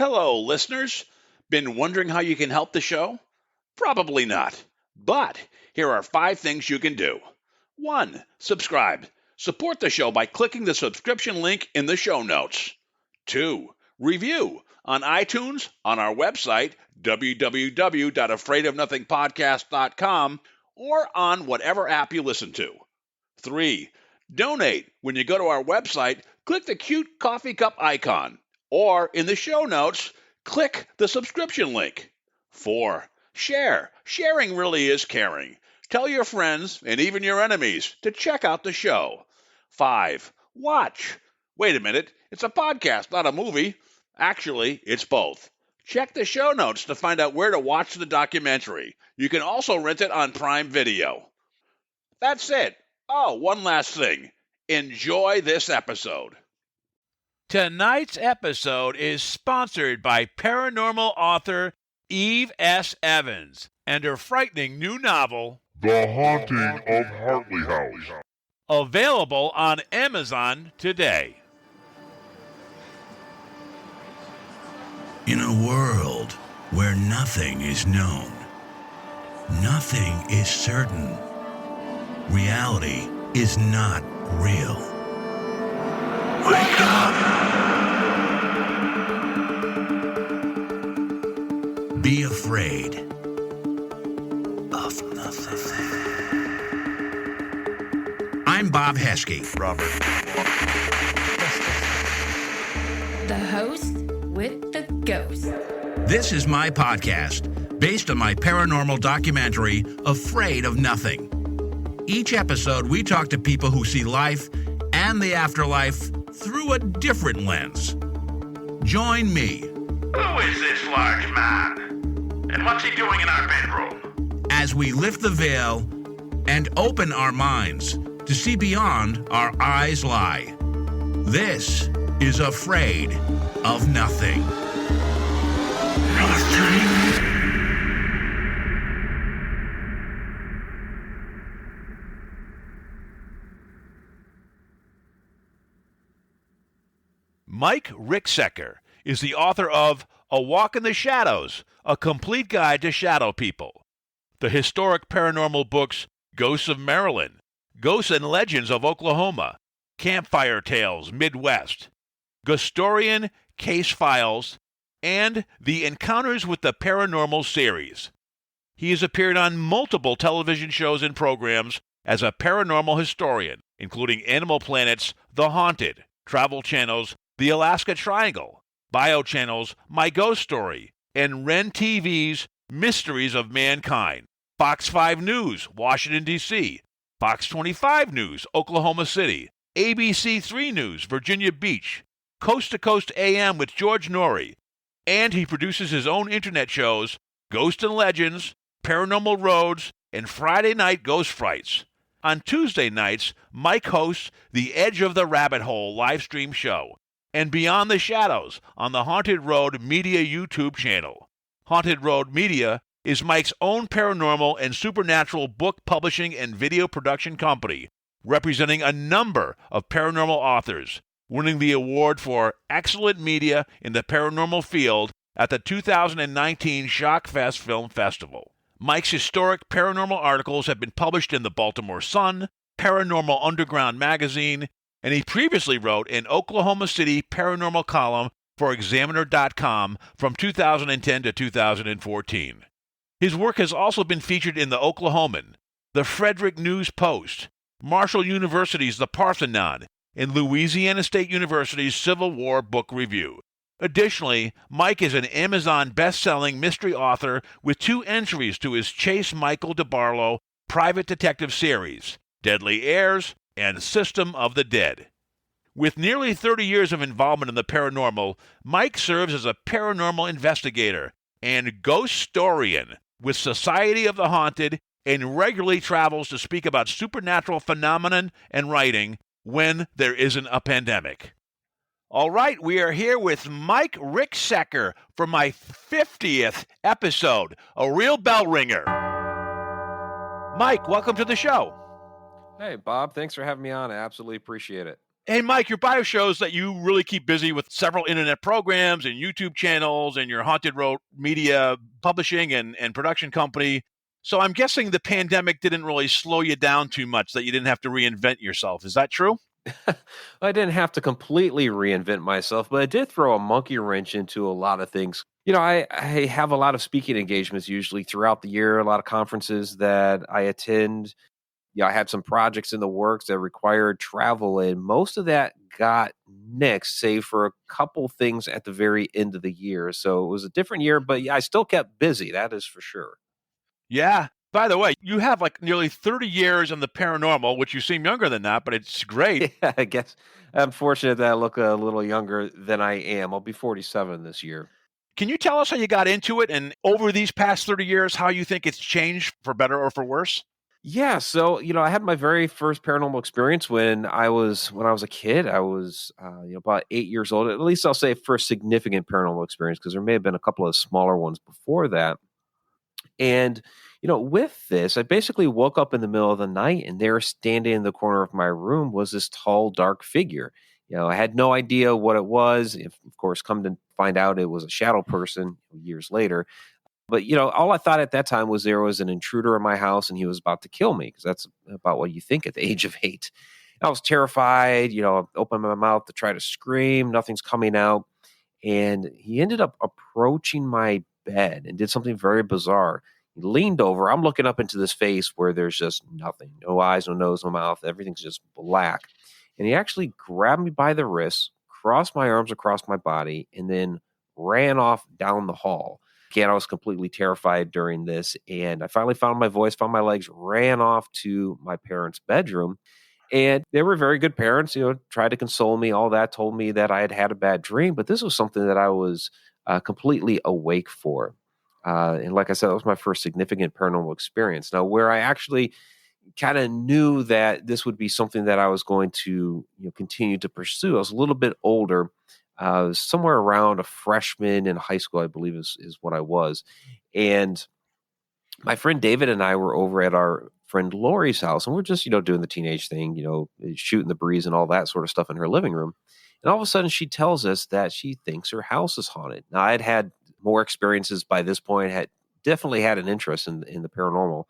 Hello, listeners. Been wondering how you can help the show? Probably not. But here are 5 things you can do. 1. Subscribe. Support the show by clicking the subscription link in the show notes. 2. Review on iTunes, on our website, www.afraidofnothingpodcast.com, or on whatever app you listen to. 3. Donate. When you go to our website, click the cute coffee cup icon, or in the show notes, click the subscription link. 4. Share. Sharing really is caring. Tell your friends, and even your enemies, to check out the show. 5. Watch. Wait a minute, it's a podcast, not a movie. Actually, it's both. Check the show notes to find out where to watch the documentary. You can also rent it on Prime Video. That's it. Oh, one last thing. Enjoy this episode. Tonight's episode is sponsored by paranormal author Eve S. Evans and her frightening new novel, The Haunting of Hartley House. Available on Amazon today. In a world where nothing is known, nothing is certain, reality is not real. Wake up! Be afraid of nothing. I'm Bob Heskey. Robert. The host with the ghost. This is my podcast, based on my paranormal documentary, Afraid of Nothing. Each episode, we talk to people who see life and the afterlife through a different lens. Join me. Who is this large man? And what's he doing in our bedroom? As we lift the veil and open our minds to see beyond our eyes lie. This is Afraid of Nothing. Mike Ricksecker is the author of A Walk in the Shadows, A Complete Guide to Shadow People, the historic paranormal books Ghosts of Maryland, Ghosts and Legends of Oklahoma, Campfire Tales, Midwest, Ghostorian Case Files, and the Encounters With The Paranormal series. He has appeared on multiple television shows and programs as a paranormal historian, including Animal Planet's The Haunted, Travel Channel's The Alaska Triangle, Bio Channel's My Ghost Story, and Ren TV's Mysteries of Mankind, Fox 5 News, Washington, D.C., Fox 25 News, Oklahoma City, ABC 3 News, Virginia Beach, Coast to Coast AM with George Norrie, and he produces his own internet shows, Ghost and Legends, Paranormal Roads, and Friday Night Ghost Frights. On Tuesday nights, Mike hosts the Edge of the Rabbit Hole live stream show, and Beyond the Shadows on the Haunted Road Media YouTube channel. Haunted Road Media is Mike's own paranormal and supernatural book publishing and video production company, representing a number of paranormal authors, winning the award for Excellent Media in the Paranormal Field at the 2019 Shockfest Film Festival. Mike's historic paranormal articles have been published in the Baltimore Sun, Paranormal Underground magazine, and he previously wrote an Oklahoma City paranormal column for Examiner.com from 2010 to 2014. His work has also been featured in The Oklahoman, the Frederick News Post, Marshall University's The Parthenon, and Louisiana State University's Civil War Book Review. Additionally, Mike is an Amazon best-selling mystery author with 2 entries to his Chase Michael DeBarlow private detective series, Deadly Airs and System of the Dead. With nearly 30 years of involvement in the paranormal, Mike serves as a paranormal investigator and Ghostorian with Society of the Haunted and regularly travels to speak about supernatural phenomenon and writing when there isn't a pandemic. All right, we are here with Mike Ricksecker for my 50th episode, a real bell ringer. Mike, welcome to the show. Hey, Bob. Thanks for having me on. I absolutely appreciate it. Hey, Mike, your bio shows that you really keep busy with several internet programs and YouTube channels and your Haunted Road media publishing and production company. So I'm guessing the pandemic didn't really slow you down too much, that you didn't have to reinvent yourself. Is that true? I didn't have to completely reinvent myself, but it did throw a monkey wrench into a lot of things. I have a lot of speaking engagements usually throughout the year, a lot of conferences that I attend. I had some projects in the works that required travel, and most of that got nixed, save for a couple things at the very end of the year. So it was a different year, but yeah, I still kept busy. That is for sure. Yeah. By the way, you have like nearly 30 years in the paranormal, which you seem younger than that, but it's great. Yeah, I guess I'm fortunate that I look a little younger than I am. I'll be 47 this year. Can you tell us how you got into it and over these past 30 years, how you think it's changed for better or for worse? Yeah, so I had my very first paranormal experience when I was a kid. I was about 8 years old. At least I'll say first significant paranormal experience, because there may have been a couple of smaller ones before that. And with this, I basically woke up in the middle of the night, and there, standing in the corner of my room, was this tall, dark figure. I had no idea what it was. If, of course, come to find out, it was a shadow person years later. But, all I thought at that time was there was an intruder in my house and he was about to kill me, because that's about what you think at the age of 8. I was terrified, opened my mouth to try to scream. Nothing's coming out. And he ended up approaching my bed and did something very bizarre. He leaned over. I'm looking up into this face where there's just nothing, no eyes, no nose, no mouth. Everything's just black. And he actually grabbed me by the wrist, crossed my arms across my body, and then ran off down the hall. Again, I was completely terrified during this, and I finally found my voice, found my legs, ran off to my parents' bedroom. And they were very good parents, tried to console me, all that, told me that I had had a bad dream, but this was something that I was completely awake for. And like I said, that was my first significant paranormal experience. Now, where I actually kind of knew that this would be something that I was going to continue to pursue, I was a little bit older. Somewhere around a freshman in high school, I believe is what I was. And my friend David and I were over at our friend Lori's house, and we're just, doing the teenage thing, shooting the breeze and all that sort of stuff in her living room. And all of a sudden she tells us that she thinks her house is haunted. Now, I'd had more experiences by this point, had definitely had an interest in the paranormal.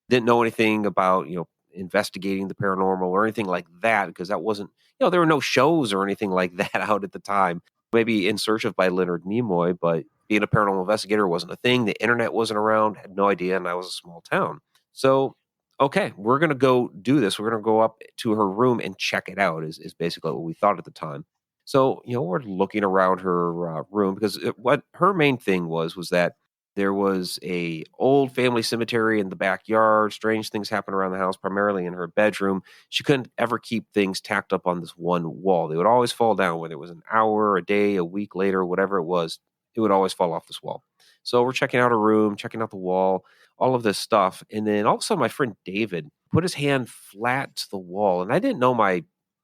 Didn't know anything about, investigating the paranormal or anything like that, because that wasn't, there were no shows or anything like that out at the time. Maybe In Search of by Leonard Nimoy, but being a paranormal investigator wasn't a thing. The internet wasn't around, had no idea, and I was a small town. So, okay, we're going to go do this. We're going to go up to her room and check it out, is basically what we thought at the time. So, we're looking around her room, because what her main thing was that there was a old family cemetery in the backyard. Strange things happen around the house, primarily in her bedroom. She couldn't ever keep things tacked up on this one wall. They would always fall down, whether it was an hour, a day, a week later, whatever it was. It would always fall off this wall. So we're checking out her room, checking out the wall, all of this stuff. And then all of a sudden, my friend David put his hand flat to the wall. And I didn't know my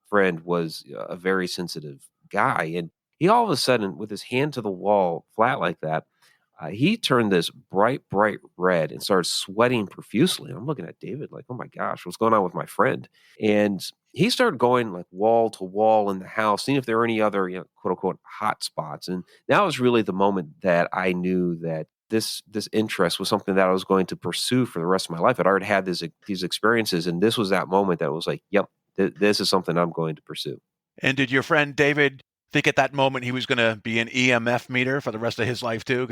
friend was a very sensitive guy. And he all of a sudden, with his hand to the wall, flat like that, he turned this bright red and started sweating profusely. I'm looking at David like, oh my gosh, what's going on with my friend? And he started going like wall to wall in the house, seeing if there were any other, quote unquote, hot spots. And that was really the moment that I knew that this interest was something that I was going to pursue for the rest of my life. I'd already had these experiences, and this was that moment that was like, yep, this is something I'm going to pursue. And did your friend David think at that moment he was going to be an EMF meter for the rest of his life too?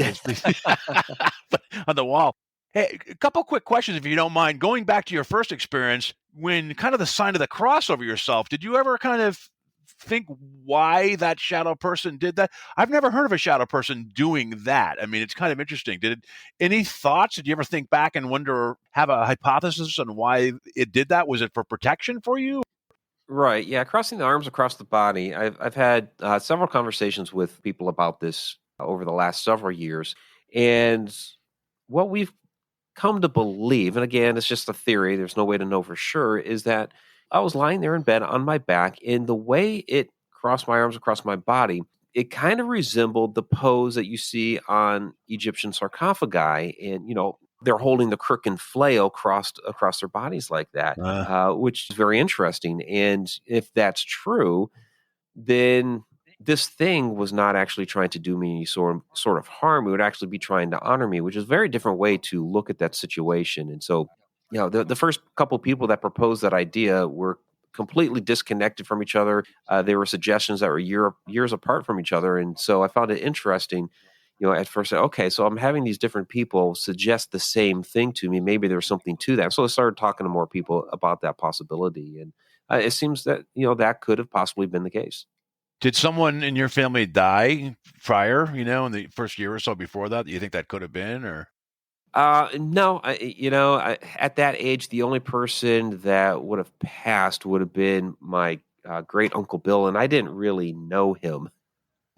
On the wall. Hey, a couple quick questions, if you don't mind. Going back to your first experience, when kind of the sign of the cross over yourself, did you ever kind of think why that shadow person did that? I've never heard of a shadow person doing that. I mean, it's kind of interesting. Any thoughts? Did you ever think back and wonder, have a hypothesis on why it did that? Was it for protection for you? Right. Yeah. Crossing the arms across the body. I've had several conversations with people about this over the last several years. And what we've come to believe, and again, it's just a theory, there's no way to know for sure, is that I was lying there in bed on my back, and the way it crossed my arms across my body, it kind of resembled the pose that you see on Egyptian sarcophagi. And, they're holding the crook and flail across their bodies like that, which is very interesting. And if that's true, then this thing was not actually trying to do me any sort of harm. It would actually be trying to honor me, which is a very different way to look at that situation. And so, the first couple people that proposed that idea were completely disconnected from each other. They were suggestions that were years apart from each other. And so I found it interesting, at first, okay, so I'm having these different people suggest the same thing to me. Maybe there's something to that. So I started talking to more people about that possibility. And it seems that, that could have possibly been the case. Did someone in your family die prior, in the first year or so before that? Do you think that could have been, or? No, at that age, the only person that would have passed would have been my great uncle Bill. And I didn't really know him.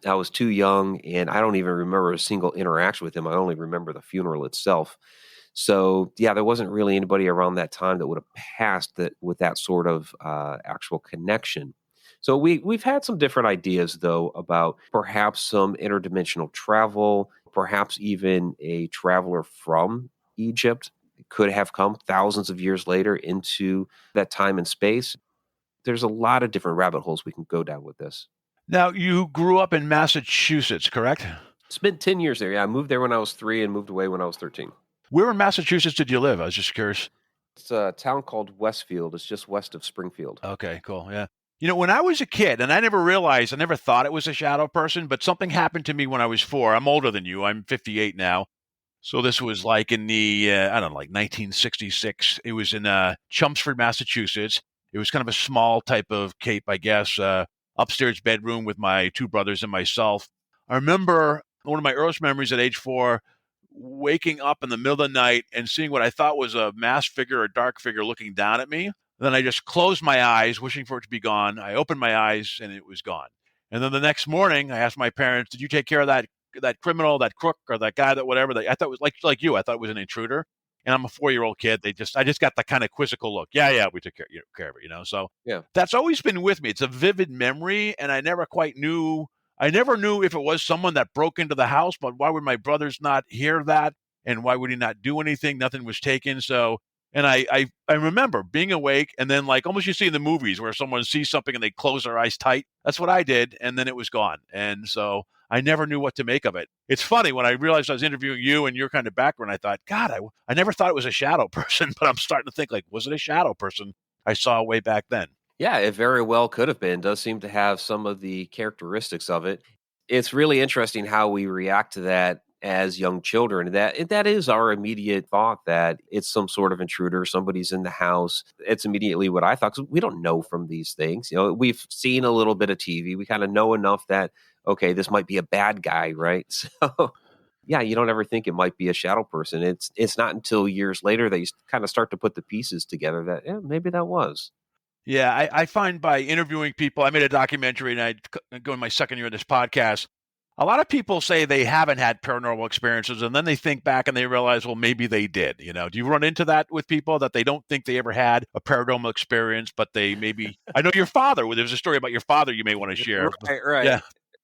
I was too young, and I don't even remember a single interaction with him. I only remember the funeral itself. So, there wasn't really anybody around that time that would have passed that with that sort of actual connection. So we've had some different ideas, though, about perhaps some interdimensional travel, perhaps even a traveler from Egypt could have come thousands of years later into that time and space. There's a lot of different rabbit holes we can go down with this. Now, you grew up in Massachusetts, correct? Spent 10 years there. Yeah, I moved there when I was 3 and moved away when I was 13. Where in Massachusetts did you live? I was just curious. It's a town called Westfield. It's just west of Springfield. Okay, cool. Yeah. When I was a kid, and I never thought it was a shadow person, but something happened to me when I was 4. I'm older than you. I'm 58 now. So this was like in the, 1966. It was in Chelmsford, Massachusetts. It was kind of a small type of cape, I guess, upstairs bedroom with my 2 brothers and myself. I remember one of my earliest memories at age 4, waking up in the middle of the night and seeing what I thought was a masked figure, a dark figure looking down at me. Then I just closed my eyes, wishing for it to be gone. I opened my eyes, and it was gone. And then the next morning, I asked my parents, "Did you take care of that criminal, that crook, or that guy, that whatever?" I thought it was like you. I thought it was an intruder. And I'm a 4-year-old kid. I just got the kind of quizzical look. Yeah, we took care of it, So that's always been with me. It's a vivid memory, and I never knew if it was someone that broke into the house, but why would my brothers not hear that? And why would he not do anything? Nothing was taken. So, and I remember being awake, and then like almost you see in the movies where someone sees something and they close their eyes tight. That's what I did, and then it was gone. And so I never knew what to make of it. It's funny, when I realized I was interviewing you and your kind of background, I thought, God, I never thought it was a shadow person, but I'm starting to think, like, was it a shadow person I saw way back then? Yeah, it very well could have been. It does seem to have some of the characteristics of it. It's really interesting how we react to that as young children. That is our immediate thought, that it's some sort of intruder, somebody's in the house. It's immediately what I thought, because we don't know from these things. We've seen a little bit of TV. We kind of know enough that, okay, this might be a bad guy, right? So, you don't ever think it might be a shadow person. It's not until years later that you kind of start to put the pieces together that, maybe that was. Yeah, I find by interviewing people, I made a documentary, and I go in my second year of this podcast. A lot of people say they haven't had paranormal experiences, and then they think back and they realize, well, maybe they did. Do you run into that with people, that they don't think they ever had a paranormal experience, but they maybe? I know your father. There's a story about your father you may want to share. Right. Yeah.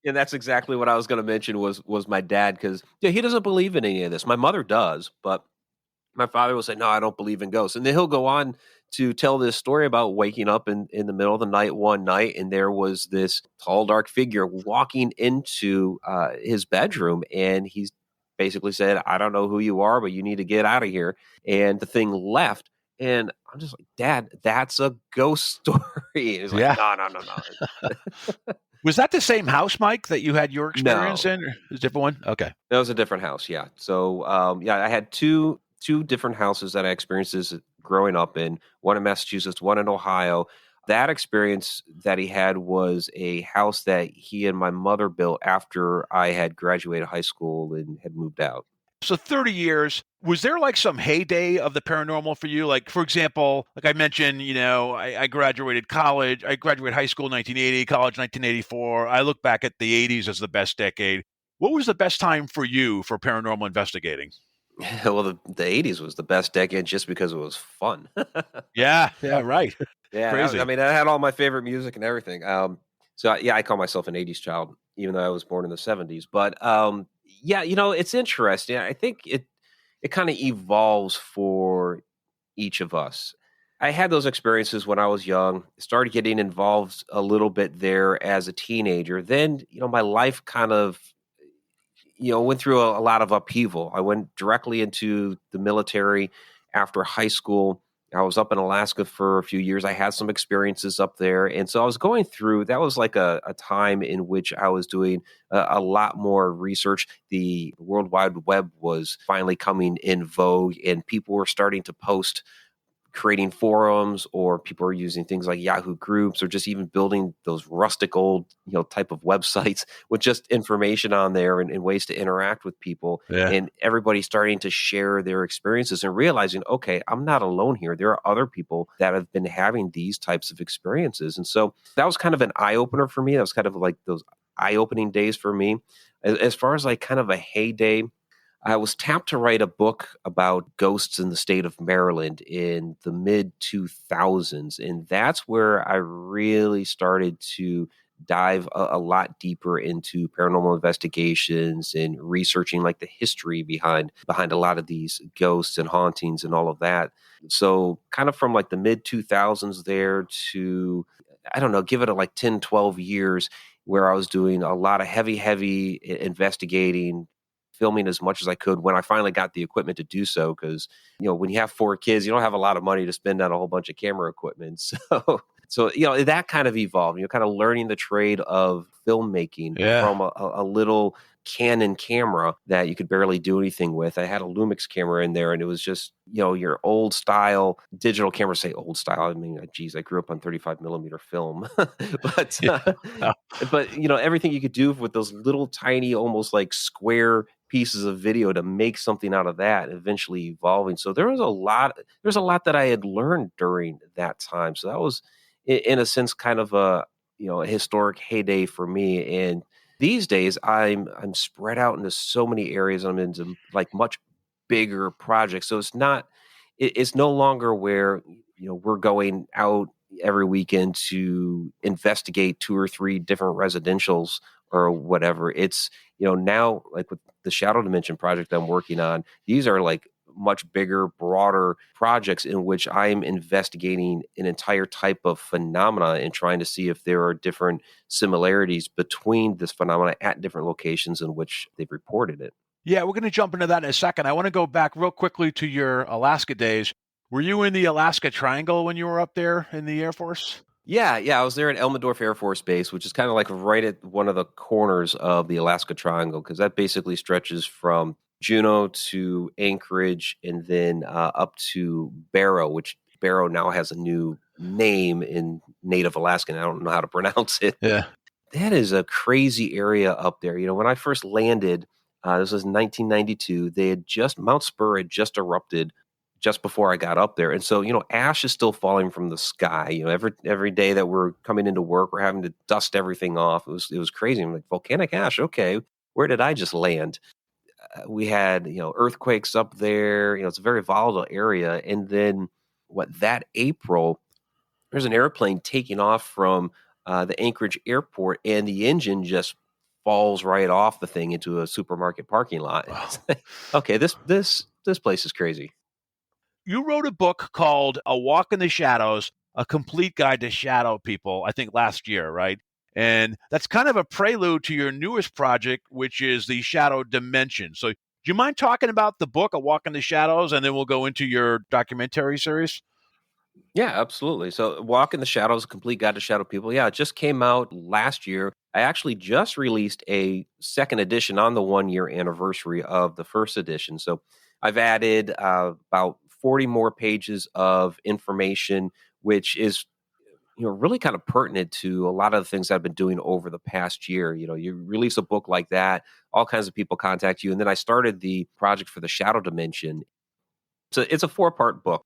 And that's exactly what I was going to mention was my dad, because he doesn't believe in any of this. My mother does, but my father will say, no, I don't believe in ghosts. And then he'll go on to tell this story about waking up in the middle of the night one night, and there was this tall, dark figure walking into his bedroom, and he's basically said, I don't know who you are, but you need to get out of here. And the thing left. And I'm just like, Dad, that's a ghost story. And he's like, no. Was that the same house, Mike, that you had your experience in? Or it was a different one? Okay. That was a different house, yeah. So, I had two different houses that I experienced this growing up in, one in Massachusetts, one in Ohio. That experience that he had was a house that he and my mother built after I had graduated high school and had moved out. So 30 years, was there like some heyday of the paranormal for you? Like, for example, like I mentioned, I graduated college. I graduated high school in 1980, college 1984. I look back at the 80s as the best decade. What was the best time for you for paranormal investigating? Well, the 80s was the best decade just because it was fun. Yeah, right. Yeah, crazy. I had all my favorite music and everything. I call myself an 80s child, even though I was born in the 70s. But, it's interesting. I think it kind of evolves for each of us. I had those experiences when I was young, started getting involved a little bit there as a teenager. Then, my life kind of, went through a lot of upheaval. I went directly into the military after high school. I was up in Alaska for a few years. I had some experiences up there. And so I was going through, that was like a time in which I was doing a lot more research. The World Wide Web was finally coming in vogue, and people were starting to post, creating forums, or people are using things like Yahoo groups, or just even building those rustic old, type of websites with just information on there and ways to interact with people. Yeah. And everybody starting to share their experiences and realizing, okay, I'm not alone here. There are other people that have been having these types of experiences. And so that was kind of an eye opener for me. That was kind of like those eye opening days for me. As far as like kind of a heyday, I was tapped to write a book about ghosts in the state of Maryland in the mid 2000s. And that's where I really started to dive a lot deeper into paranormal investigations and researching like the history behind a lot of these ghosts and hauntings and all of that. So kind of from like the mid 2000s there to, I don't know, give it like 10, 12 years where I was doing a lot of heavy investigating, filming as much as I could when I finally got the equipment to do so. Because, when you have 4 kids, you don't have a lot of money to spend on a whole bunch of camera equipment. So that kind of evolved, kind of learning the trade of filmmaking from a little Canon camera that you could barely do anything with. I had a Lumix camera in there, and it was just, your old style digital camera. Say old style, I mean, geez, I grew up on 35 millimeter film, but everything you could do with those little tiny, almost like square pieces of video to make something out of that, eventually evolving. So there's a lot that I had learned during that time. So that was, in a sense, kind of a historic heyday for me. And these days I'm spread out into so many areas. I'm into like much bigger projects. So it's no longer where, we're going out every weekend to investigate 2 or 3 different residentials or whatever. It's, now like with the Shadow Dimension project I'm working on, these are like much bigger, broader projects in which I'm investigating an entire type of phenomena and trying to see if there are different similarities between this phenomena at different locations in which they've reported it. Yeah, we're going to jump into that in a second. I want to go back real quickly to your Alaska days. Were you in the Alaska Triangle when you were up there in the Air Force? Yeah. I was there at Elmendorf Air Force Base, which is kind of like right at one of the corners of the Alaska Triangle, because that basically stretches from Juneau to Anchorage and then up to Barrow, which Barrow now has a new name in Native Alaskan. I don't know how to pronounce it. Yeah. That is a crazy area up there. When I first landed, this was 1992, Mount Spur had just erupted just before I got up there. And so, ash is still falling from the sky. Every day that we're coming into work, we're having to dust everything off. It was crazy. I'm like, volcanic ash. Okay. Where did I just land? We had, earthquakes up there. It's a very volatile area. And then that April, there's an airplane taking off from the Anchorage airport, and the engine just falls right off the thing into a supermarket parking lot. Wow. Okay, this place is crazy. You wrote a book called A Walk in the Shadows, A Complete Guide to Shadow People, I think last year, right? And that's kind of a prelude to your newest project, which is the Shadow Dimension. So do you mind talking about the book, A Walk in the Shadows, and then we'll go into your documentary series? Yeah, absolutely. So Walk in the Shadows, A Complete Guide to Shadow People. Yeah, it just came out last year. I actually just released a second edition on the 1-year anniversary of the first edition. So I've added about 40 more pages of information, which is really kind of pertinent to a lot of the things I've been doing over the past year. You release a book like that, all kinds of people contact you. And then I started the project for the Shadow Dimension. So it's a 4-part book.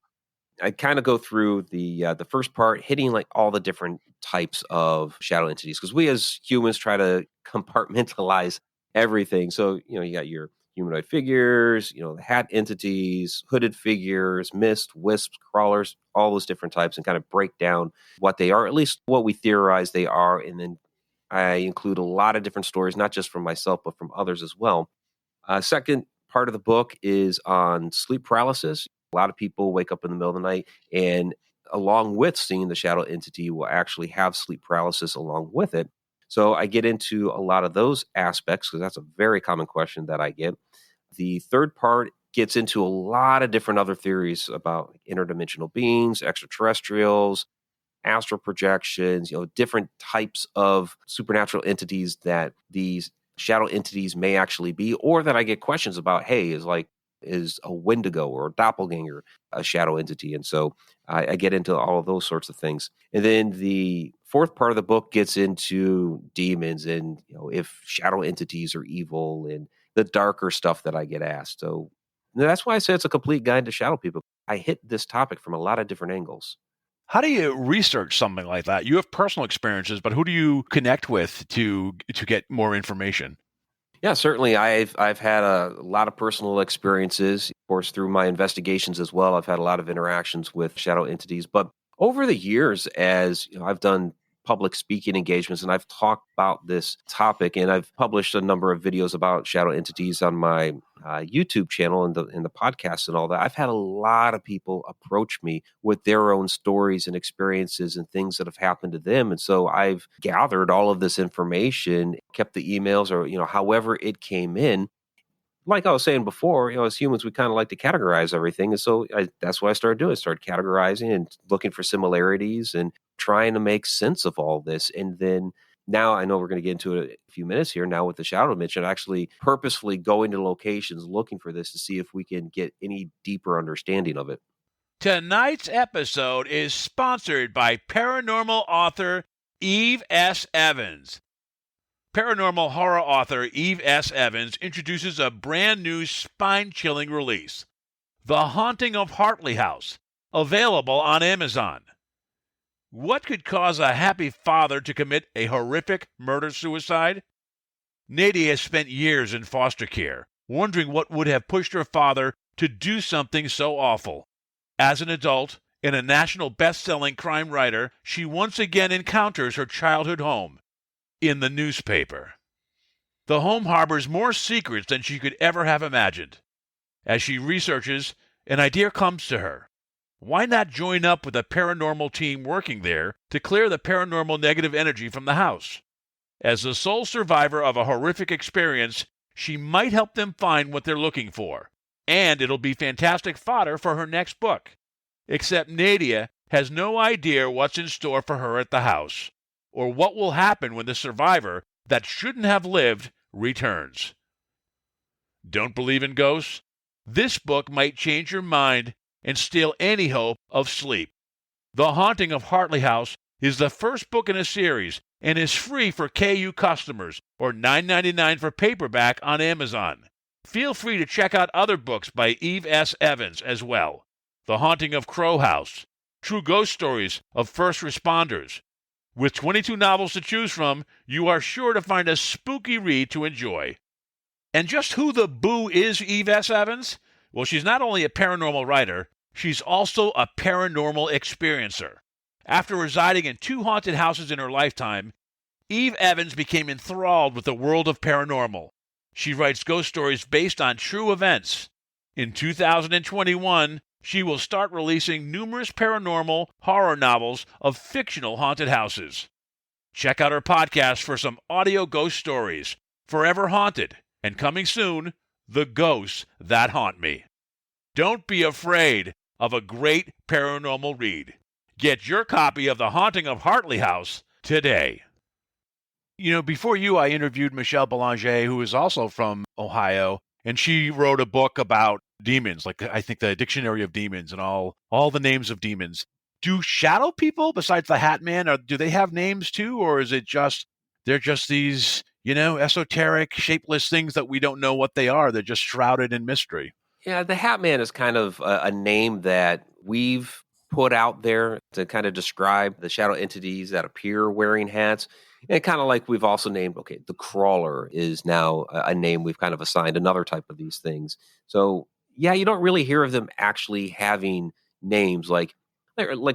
I kind of go through the first part, hitting like all the different types of shadow entities, because we as humans try to compartmentalize everything. So, you got your humanoid figures, the hat entities, hooded figures, mist, wisps, crawlers, all those different types, and kind of break down what they are, at least what we theorize they are. And then I include a lot of different stories, not just from myself, but from others as well. Second part of the book is on sleep paralysis. A lot of people wake up in the middle of the night, and along with seeing the shadow entity will actually have sleep paralysis along with it. So I get into a lot of those aspects because that's a very common question that I get. The third part gets into a lot of different other theories about interdimensional beings, extraterrestrials, astral projections, different types of supernatural entities that these shadow entities may actually be, or that I get questions about, hey, is a Wendigo or a doppelganger a shadow entity? And so I get into all of those sorts of things. And then the fourth part of the book gets into demons and, if shadow entities are evil and the darker stuff that I get asked. So that's why I say it's a complete guide to shadow people. I hit this topic from a lot of different angles. How do you research something like that? You have personal experiences, but who do you connect with to get more information? Yeah, certainly. I've had a lot of personal experiences, of course, through my investigations as well. I've had a lot of interactions with shadow entities, but over the years, as I've done public speaking engagements and I've talked about this topic, and I've published a number of videos about shadow entities on my YouTube channel and the podcast and all that. I've had a lot of people approach me with their own stories and experiences and things that have happened to them. And so I've gathered all of this information, kept the emails or, however it came in. Like I was saying before, as humans, we kind of like to categorize everything. And so that's what I started doing. I started categorizing and looking for similarities and trying to make sense of all this. And then now I know we're going to get into it in a few minutes here now with the shadow dimension, actually purposefully going to locations looking for this to see if we can get any deeper understanding of it. Tonight's episode is sponsored by paranormal author Eve S. Evans. Paranormal horror author Eve S. Evans introduces a brand new spine-chilling release, The Haunting of Hartley House, available on Amazon. What could cause a happy father to commit a horrific murder-suicide? Nadia has spent years in foster care, wondering what would have pushed her father to do something so awful. As an adult and a national best-selling crime writer, she once again encounters her childhood home in the newspaper. The home harbors more secrets than she could ever have imagined. As she researches, an idea comes to her. Why not join up with a paranormal team working there to clear the paranormal negative energy from the house? As the sole survivor of a horrific experience, she might help them find what they're looking for, and it'll be fantastic fodder for her next book. Except Nadia has no idea what's in store for her at the house, or what will happen when the survivor that shouldn't have lived returns. Don't believe in ghosts? This book might change your mind and steal any hope of sleep. The Haunting of Hartley House is the first book in a series and is free for KU customers, or $9.99 for paperback on Amazon. Feel free to check out other books by Eve S. Evans as well. The Haunting of Crow House, True Ghost Stories of First Responders. With 22 novels to choose from, you are sure to find a spooky read to enjoy. And just who the boo is Eve S. Evans? Well, she's not only a paranormal writer, she's also a paranormal experiencer. After residing in 2 haunted houses in her lifetime, Eve Evans became enthralled with the world of paranormal. She writes ghost stories based on true events. In 2021, she will start releasing numerous paranormal horror novels of fictional haunted houses. Check out her podcast for some audio ghost stories, Forever Haunted, and coming soon, The Ghosts That Haunt Me. Don't be afraid of a great paranormal read. Get your copy of The Haunting of Hartley House today. Before you, I interviewed Michelle Belanger, who is also from Ohio, and she wrote a book about demons, like I think the Dictionary of Demons and all the names of demons. Do shadow people, besides the Hat Man, do they have names too, or is it just they're just these, esoteric, shapeless things that we don't know what they are? They're just shrouded in mystery. Yeah, the Hat Man is kind of a name that we've put out there to kind of describe the shadow entities that appear wearing hats. And kind of like we've also named, the Crawler is now a name we've kind of assigned another type of these things. So, yeah, you don't really hear of them actually having names like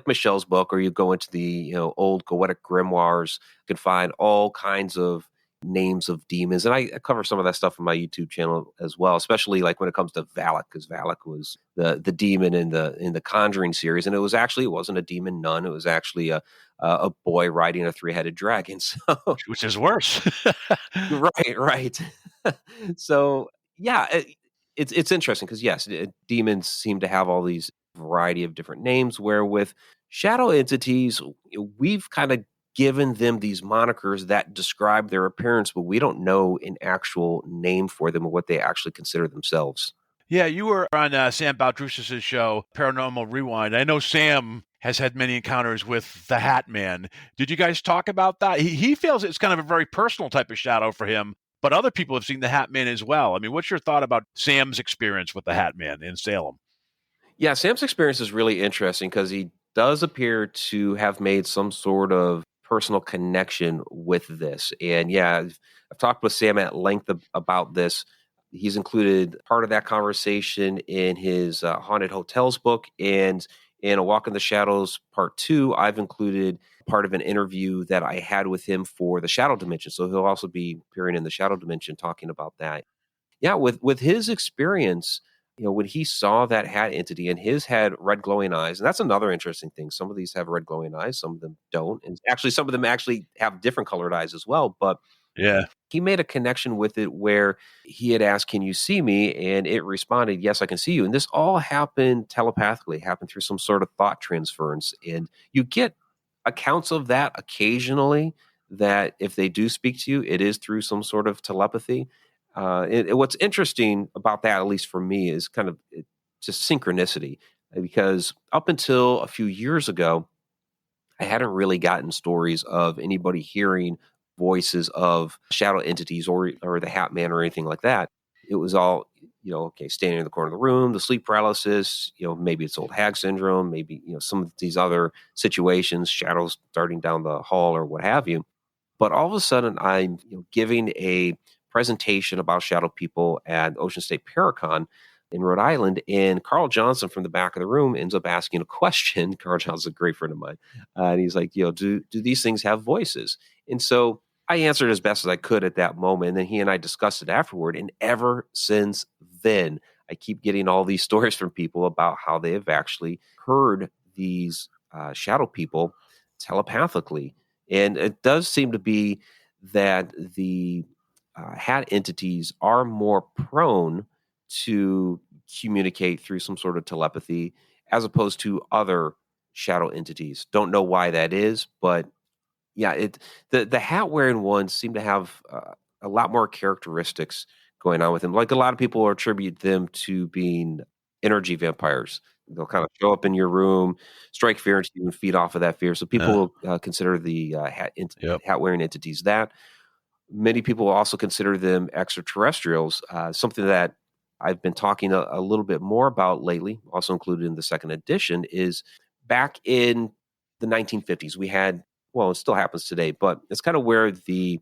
Michelle's book, or you go into the old Goetic grimoires, you can find all kinds of names of demons. And I cover some of that stuff on my YouTube channel as well, especially like when it comes to Valak, because Valak was the demon in the Conjuring series. And it wasn't a demon nun. It was actually a boy riding a 3-headed dragon. So Which is worse. right. So yeah, it's interesting because yes, demons seem to have all these variety of different names, where with shadow entities, we've kind of given them these monikers that describe their appearance, but we don't know an actual name for them or what they actually consider themselves. Yeah, you were on Sam Baldrus's show, Paranormal Rewind. I know Sam has had many encounters with the Hat Man. Did you guys talk about that? He feels it's kind of a very personal type of shadow for him, but other people have seen the Hat Man as well. I mean, what's your thought about Sam's experience with the Hat Man in Salem? Yeah, Sam's experience is really interesting because he does appear to have made some sort of personal connection with this. And yeah, I've talked with Sam at length about this. He's included part of that conversation in his Haunted Hotels book, and in A Walk in the Shadows Part 2, I've included part of an interview that I had with him for the Shadow Dimension. So he'll also be appearing in the Shadow Dimension talking about that. Yeah, with his experience, when he saw that hat entity, and his had red glowing eyes, and that's another interesting thing. Some of these have red glowing eyes, some of them don't, and actually some of them actually have different colored eyes as well. But Yeah. he made a connection with it where he had asked, "Can you see me?" And it responded, "Yes, I can see you." And this all happened telepathically, happened through some sort of thought transference. And you get accounts of that occasionally, that if they do speak to you, it is through some sort of telepathy. What's interesting about that, at least for me, is kind of just synchronicity. Because up until a few years ago, I hadn't really gotten stories of anybody hearing voices of shadow entities or the Hat Man or anything like that. It was all, okay, standing in the corner of the room, the sleep paralysis, maybe it's old hag syndrome, maybe, some of these other situations, shadows darting down the hall or what have you. But all of a sudden, I'm giving a presentation about shadow people at Ocean State Paracon in Rhode Island, and Carl Johnson from the back of the room ends up asking a question. Carl Johnson's a great friend of mine, and he's like, do these things have voices? And so I answered as best as I could at that moment, and then he and I discussed it afterward. And ever since then, I keep getting all these stories from people about how they have actually heard these shadow people telepathically. And it does seem to be that the hat entities are more prone to communicate through some sort of telepathy as opposed to other shadow entities. Don't know why that is, but yeah, the hat wearing ones seem to have a lot more characteristics going on with them. Like a lot of people attribute them to being energy vampires. They'll kind of show up in your room, strike fear into you, and feed off of that fear. So people consider the hat wearing entities that. Many people also consider them extraterrestrials. Something that I've been talking a little bit more about lately, also included in the second edition, is back in the 1950s, we had, well, it still happens today, but it's kind of where the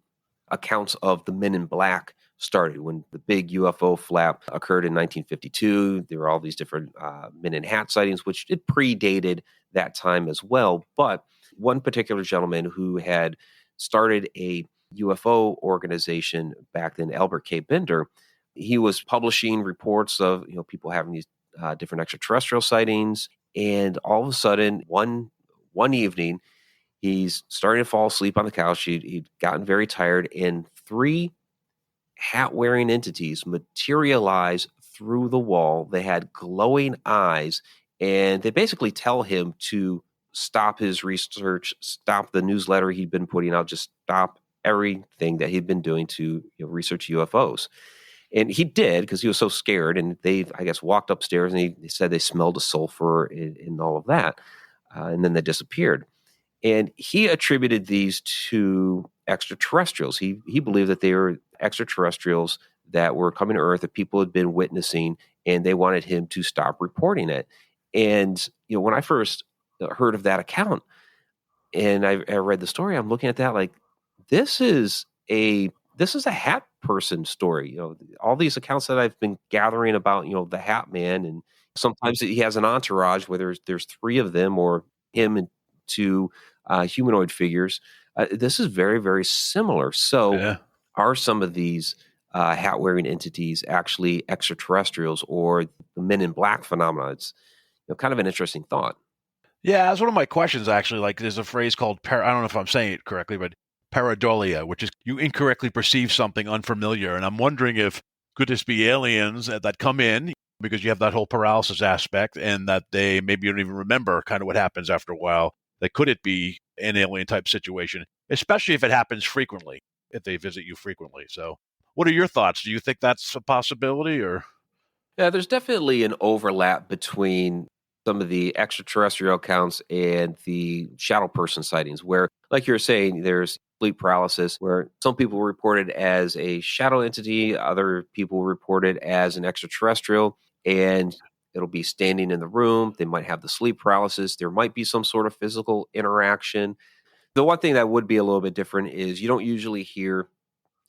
accounts of the Men in Black started. When the big UFO flap occurred in 1952, there were all these different men in hat sightings, which it predated that time as well. But one particular gentleman who had started a UFO organization back then, Albert K. Bender, he was publishing reports of people having these different extraterrestrial sightings, and all of a sudden, one evening, he's starting to fall asleep on the couch. He'd gotten very tired, and 3 hat-wearing entities materialize through the wall. They had glowing eyes, and they basically tell him to stop his research, stop the newsletter he'd been putting out, just stop everything that he'd been doing to research UFOs. And he did, because he was so scared. And they, I guess, walked upstairs, and he said they smelled a sulfur and all of that. And then they disappeared. And he attributed these to extraterrestrials. He believed that they were extraterrestrials that were coming to Earth, that people had been witnessing, and they wanted him to stop reporting it. And when I first heard of that account, and I read the story, I'm looking at that like, this is a hat person story. All these accounts that I've been gathering about, the Hat Man, and sometimes he has an entourage where there's 3 of them, or him and 2 humanoid figures. This is very, very similar. So are some of these hat-wearing entities actually extraterrestrials or the Men in Black phenomena? It's kind of an interesting thought. Yeah, that's one of my questions, actually. Like, there's a phrase called, I don't know if I'm saying it correctly, but pareidolia, which is you incorrectly perceive something unfamiliar. And I'm wondering if could this be aliens that come in because you have that whole paralysis aspect and that they maybe you don't even remember kind of what happens after a while. That could it be an alien type situation, especially if it happens frequently, if they visit you frequently. So what are your thoughts? Do you think that's a possibility or? Yeah, there's definitely an overlap between some of the extraterrestrial accounts and the shadow person sightings, where, like you're saying, there's sleep paralysis, where some people report it as a shadow entity, other people report it as an extraterrestrial, and it'll be standing in the room. They might have the sleep paralysis. There might be some sort of physical interaction. The one thing that would be a little bit different is you don't usually hear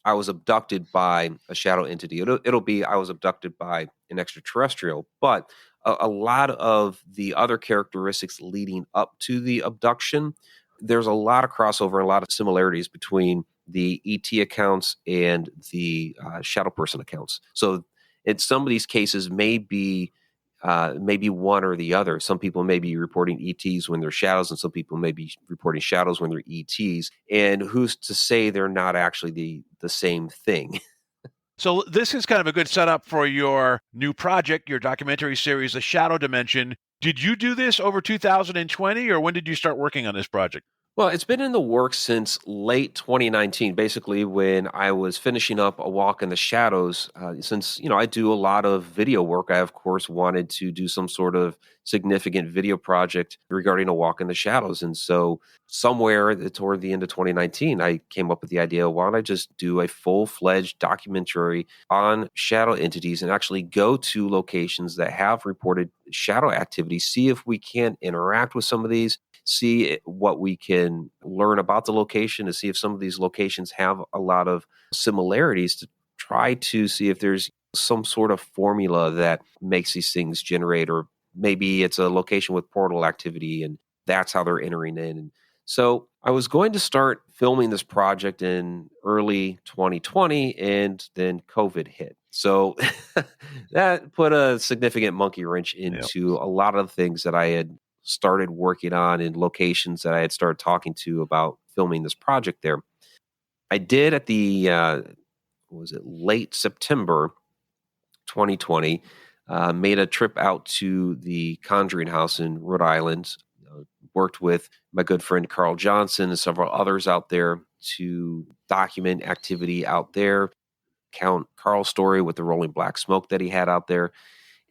I was abducted by a shadow entity. It'll be I was abducted by an extraterrestrial, but a lot of the other characteristics leading up to the abduction, there's a lot of crossover, a lot of similarities between the ET accounts and the shadow person accounts. So in some of these cases, maybe one or the other. Some people may be reporting ETs when they're shadows, and some people may be reporting shadows when they're ETs. And who's to say they're not actually the same thing? So this is kind of a good setup for your new project, your documentary series, The Shadow Dimension. Did you do this over 2020, or when did you start working on this project? Well, it's been in the works since late 2019, basically when I was finishing up A Walk in the Shadows. Since, I do a lot of video work, I, of course, wanted to do some sort of significant video project regarding A Walk in the Shadows. And so somewhere toward the end of 2019, I came up with the idea, why don't I just do a full-fledged documentary on shadow entities and actually go to locations that have reported shadow activity, see if we can interact with some of these, see what we can learn about the location, to see if some of these locations have a lot of similarities, to try to see if there's some sort of formula that makes these things generate, or maybe it's a location with portal activity and that's how they're entering in. And so I was going to start filming this project in early 2020, and then COVID hit. So that put a significant monkey wrench into a lot of the things that I had started working on in locations that I had started talking to about filming this project there. I did at the, late September 2020, made a trip out to the Conjuring House in Rhode Island, worked with my good friend Carl Johnson and several others out there to document activity out there, count Carl's story with the rolling black smoke that he had out there.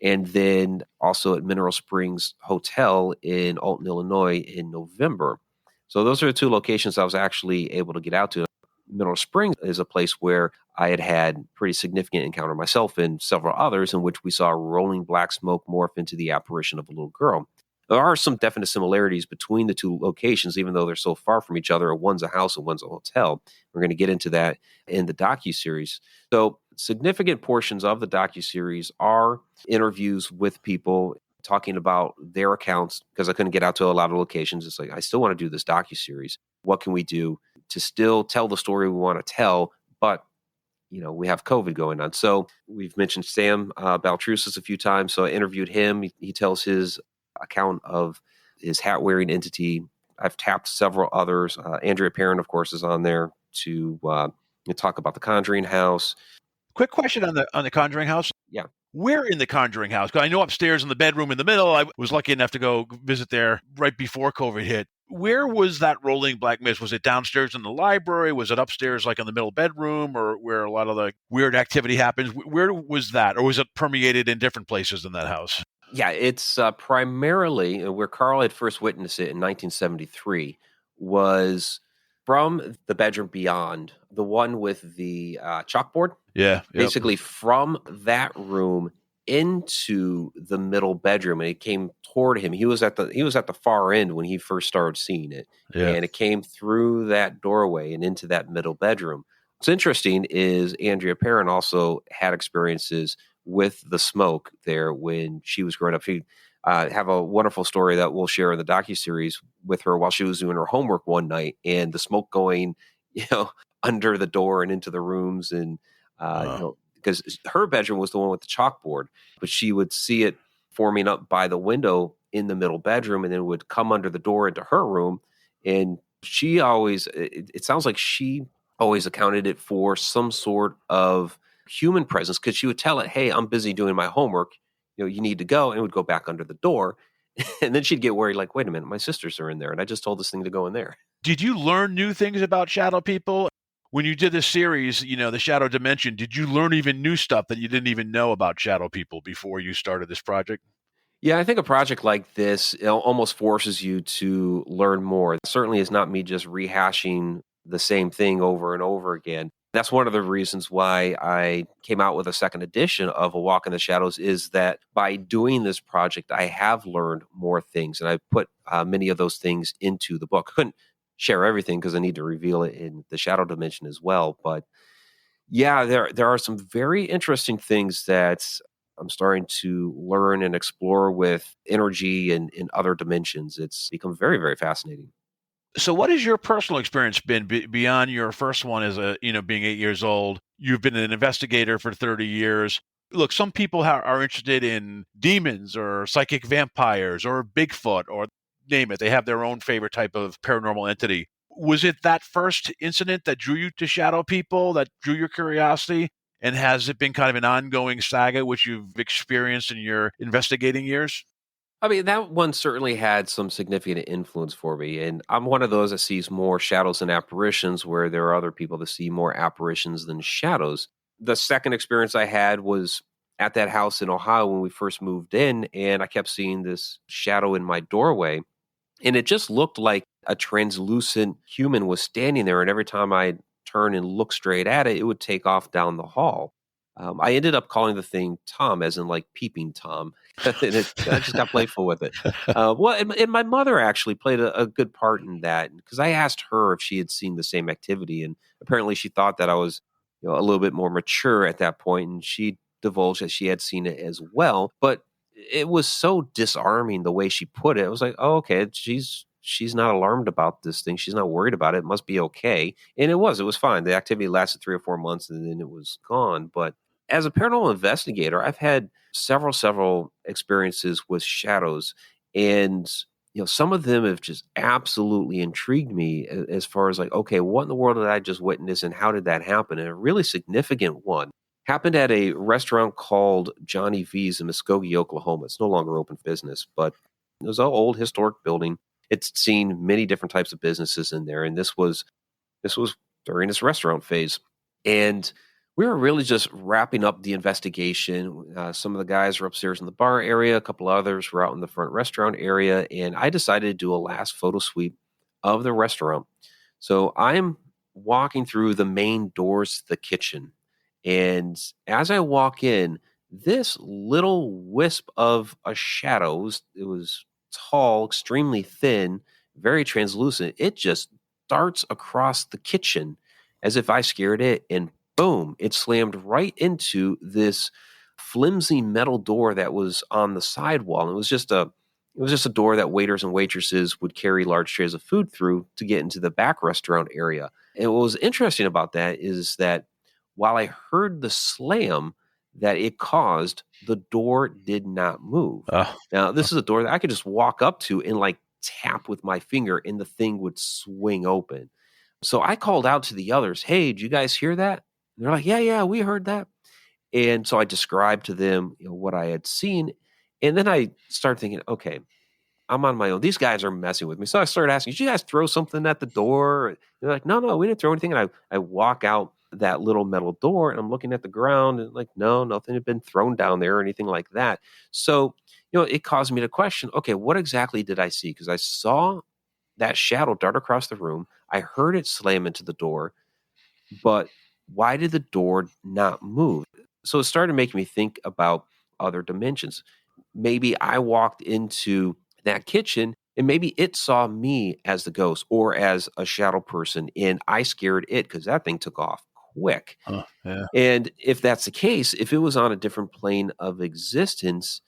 And then also at Mineral Springs Hotel in Alton, Illinois in November. So those are the two locations I was actually able to get out to. Mineral Springs is a place where I had pretty significant encounter myself and several others, in which we saw rolling black smoke morph into the apparition of a little girl. There are some definite similarities between the two locations, even though they're so far from each other. One's a house and one's a hotel. We're going to get into that in the docuseries. So significant portions of the docuseries are interviews with people talking about their accounts, because I couldn't get out to a lot of locations. It's like, I still want to do this docuseries. What can we do to still tell the story we want to tell, but we have COVID going on. So we've mentioned Sam Baltrusis a few times. So I interviewed him. He tells his account of his hat-wearing entity. I've tapped several others. Andrea Perrin, of course, is on there to talk about the Conjuring House. Quick question on the Conjuring House. Yeah. Where in the Conjuring House? Because I know upstairs in the bedroom in the middle, I was lucky enough to go visit there right before COVID hit. Where was that rolling black mist? Was it downstairs in the library? Was it upstairs, like in the middle bedroom, or where a lot of the weird activity happens? Where was that? Or was it permeated in different places in that house? Yeah, it's primarily where Carl had first witnessed it in 1973 was from the bedroom beyond, the one with the chalkboard. Yeah. Yep. Basically from that room into the middle bedroom, and it came toward him. He was at the far end when he first started seeing it. Yeah. And it came through that doorway and into that middle bedroom. What's interesting is Andrea Perrin also had experiences with the smoke there when she was growing up. She have a wonderful story that we'll share in the docuseries with her while she was doing her homework one night, and the smoke going, under the door and into the rooms. And, because her bedroom was the one with the chalkboard, but she would see it forming up by the window in the middle bedroom and then would come under the door into her room. And she always, it sounds like she always accounted it for some sort of human presence, because she would tell it, hey, I'm busy doing my homework. You need to go, and it would go back under the door. And then she'd get worried, like, wait a minute, my sisters are in there, and I just told this thing to go in there. Did you learn new things about shadow people? When you did this series, the Shadow Dimension, did you learn even new stuff that you didn't even know about shadow people before you started this project? Yeah, I think a project like this almost forces you to learn more. It certainly is not me just rehashing the same thing over and over again. That's one of the reasons why I came out with a second edition of A Walk in the Shadows, is that by doing this project, I have learned more things, and I put many of those things into the book. I couldn't share everything because I need to reveal it in the Shadow Dimension as well. But yeah, there are some very interesting things that I'm starting to learn and explore with energy and in other dimensions. It's become very, very fascinating. So what has your personal experience been beyond your first one as being 8 years old? You've been an investigator for 30 years. Look, some people are interested in demons or psychic vampires or Bigfoot or name it. They have their own favorite type of paranormal entity. Was it that first incident that drew you to shadow people, that drew your curiosity? And has it been kind of an ongoing saga which you've experienced in your investigating years? I mean, that one certainly had some significant influence for me. And I'm one of those that sees more shadows and apparitions, where there are other people that see more apparitions than shadows. The second experience I had was at that house in Ohio when we first moved in, and I kept seeing this shadow in my doorway. And it just looked like a translucent human was standing there. And every time I turn and look straight at it, it would take off down the hall. I ended up calling the thing Tom, as in like peeping Tom. And I just got playful with it. And my mother actually played a good part in that, because I asked her if she had seen the same activity. And apparently she thought that I was a little bit more mature at that point, and she divulged that she had seen it as well. But it was so disarming the way she put it. I was like, oh, okay, she's not alarmed about this thing. She's not worried about it. It must be okay. And it was fine. The activity lasted 3 or 4 months, and then it was gone. But as a paranormal investigator, I've had several experiences with shadows, and some of them have just absolutely intrigued me as far as like, okay, what in the world did I just witness, and how did that happen? And a really significant one happened at a restaurant called Johnny V's in Muskogee, Oklahoma. It's no longer open for business, but it was an old historic building. It's seen many different types of businesses in there, and this was during this restaurant phase. And we were really just wrapping up the investigation. Some of the guys were upstairs in the bar area. A couple others were out in the front restaurant area. And I decided to do a last photo sweep of the restaurant. So I'm walking through the main doors to the kitchen. And as I walk in, this little wisp of a shadow, it was tall, extremely thin, very translucent. It just darts across the kitchen as if I scared it, and boom, it slammed right into this flimsy metal door that was on the sidewall. And it was just a door that waiters and waitresses would carry large trays of food through to get into the back restaurant area. And what was interesting about that is that while I heard the slam that it caused, the door did not move. Now, this is a door that I could just walk up to and like tap with my finger, and the thing would swing open. So I called out to the others, hey, did you guys hear that? And they're like, yeah, we heard that. And so I described to them what I had seen. And then I started thinking, okay, I'm on my own. These guys are messing with me. So I started asking, did you guys throw something at the door? They're like, no, we didn't throw anything. And I walk out that little metal door, and I'm looking at the ground, and like, no, nothing had been thrown down there or anything like that. So, it caused me to question, okay, what exactly did I see? Because I saw that shadow dart across the room. I heard it slam into the door, but why did the door not move? So it started making me think about other dimensions. Maybe I walked into that kitchen, and maybe it saw me as the ghost or as a shadow person, and I scared it because that thing took off quick. Yeah. And if that's the case, if it was on a different plane of existence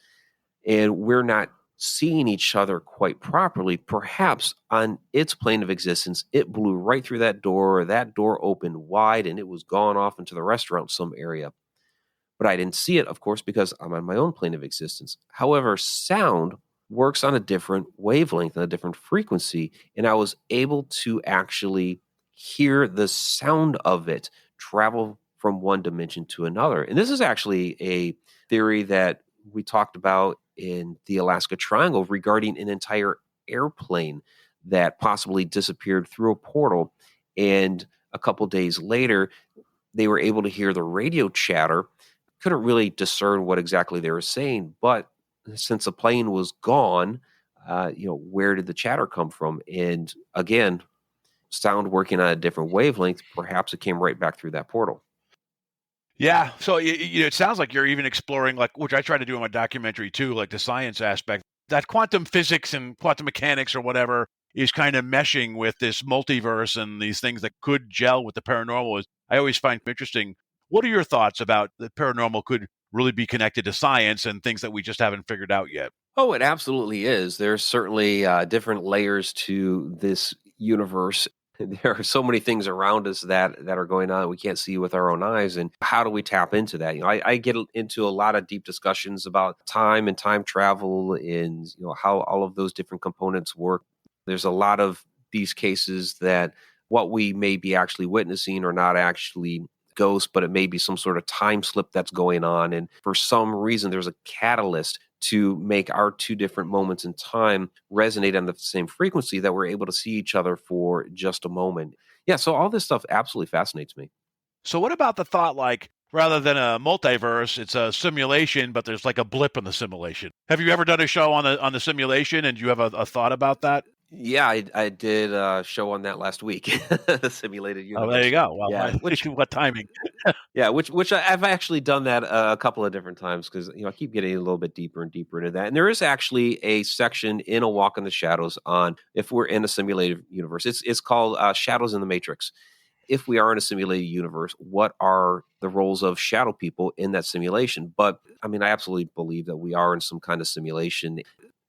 and we're not seeing each other quite properly, perhaps on its plane of existence, it blew right through that door, or that door opened wide and it was gone off into the restaurant some area. But I didn't see it, of course, because I'm on my own plane of existence. However, sound works on a different wavelength and a different frequency, and I was able to actually hear the sound of it travel from one dimension to another. And this is actually a theory that we talked about in the Alaska Triangle regarding an entire airplane that possibly disappeared through a portal. And a couple days later, they were able to hear the radio chatter. Couldn't really discern what exactly they were saying, but since the plane was gone, where did the chatter come from? And again, sound working on a different wavelength, perhaps it came right back through that portal. Yeah. So it sounds like you're even exploring, like, which I try to do in my documentary too, like the science aspect. That quantum physics and quantum mechanics or whatever is kind of meshing with this multiverse and these things that could gel with the paranormal. I always find interesting. What are your thoughts about the paranormal could really be connected to science and things that we just haven't figured out yet? Oh, it absolutely is. There's certainly different layers to this universe. There are so many things around us that are going on we can't see with our own eyes. And how do we tap into that? I get into a lot of deep discussions about time and time travel and how all of those different components work. There's a lot of these cases that what we may be actually witnessing or not actually ghost, but it may be some sort of time slip that's going on. And for some reason, there's a catalyst to make our two different moments in time resonate on the same frequency that we're able to see each other for just a moment. Yeah, so all this stuff absolutely fascinates me. So what about the thought, like, rather than a multiverse, it's a simulation, but there's like a blip in the simulation? Have you ever done a show on the simulation, and do you have a thought about that? Yeah, I did a show on that last week, the simulated universe. Oh, there you go. Well, Yeah, what timing? Yeah, which I've actually done that a couple of different times because I keep getting a little bit deeper and deeper into that. And there is actually a section in A Walk in the Shadows on if we're in a simulated universe. It's called Shadows in the Matrix. If we are in a simulated universe, what are the roles of shadow people in that simulation? But I mean, I absolutely believe that we are in some kind of simulation.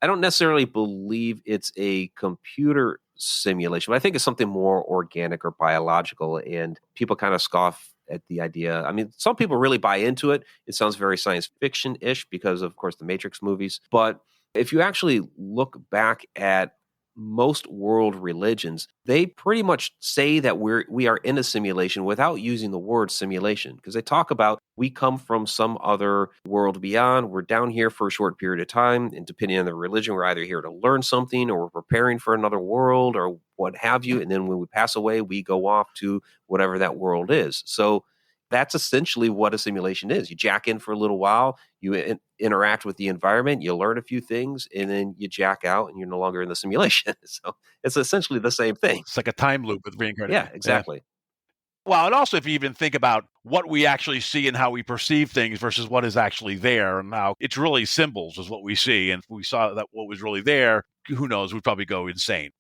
I don't necessarily believe it's a computer simulation, but I think it's something more organic or biological. And people kind of scoff at the idea. I mean, some people really buy into it. It sounds very science fiction-ish because, of course, the Matrix movies. But if you actually look back at most world religions, they pretty much say that we are in a simulation without using the word simulation, because they talk about we come from some other world beyond. We're down here for a short period of time, and depending on the religion, we're either here to learn something or we're preparing for another world or what have you. And then when we pass away, we go off to whatever that world is. So that's essentially what a simulation is. You jack in for a little while, you interact with the environment, you learn a few things, and then you jack out and you're no longer in the simulation. So it's essentially the same thing. It's like a time loop with reincarnation. Yeah, exactly. Yeah. Well, and also if you even think about what we actually see and how we perceive things versus what is actually there, and how it's really symbols is what we see. And if we saw that what was really there, who knows, we'd probably go insane.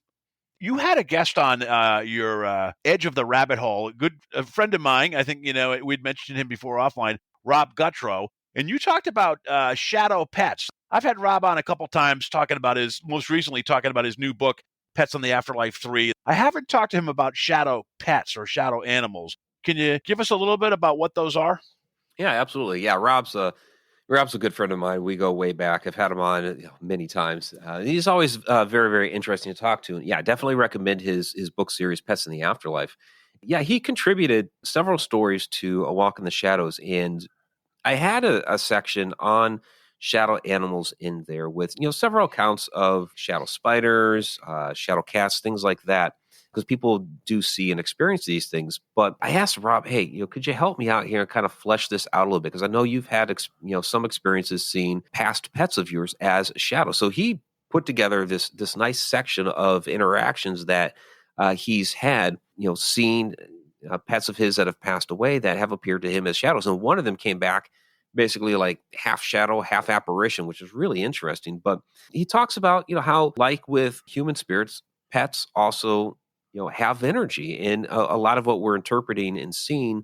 You had a guest on your Edge of the Rabbit Hole, a friend of mine. I think, we'd mentioned him before offline, Rob Guttrow, and you talked about shadow pets. I've had Rob on a couple times most recently talking about his new book, Pets on the Afterlife 3. I haven't talked to him about shadow pets or shadow animals. Can you give us a little bit about what those are? Yeah, absolutely. Yeah, Rob's a good friend of mine. We go way back. I've had him on many times. He's always very, very interesting to talk to. And yeah, I definitely recommend his book series, Pets in the Afterlife. Yeah, he contributed several stories to A Walk in the Shadows. And I had a section on shadow animals in there with, several accounts of shadow spiders, shadow cats, things like that, because people do see and experience these things. But I asked Rob, hey, could you help me out here and kind of flesh this out a little bit? Because I know you've had, some experiences seeing past pets of yours as shadows. So he put together this nice section of interactions that he's had, seeing pets of his that have passed away that have appeared to him as shadows. And one of them came back basically like half shadow, half apparition, which is really interesting. But he talks about, how like with human spirits, pets also, have energy. And a lot of what we're interpreting and seeing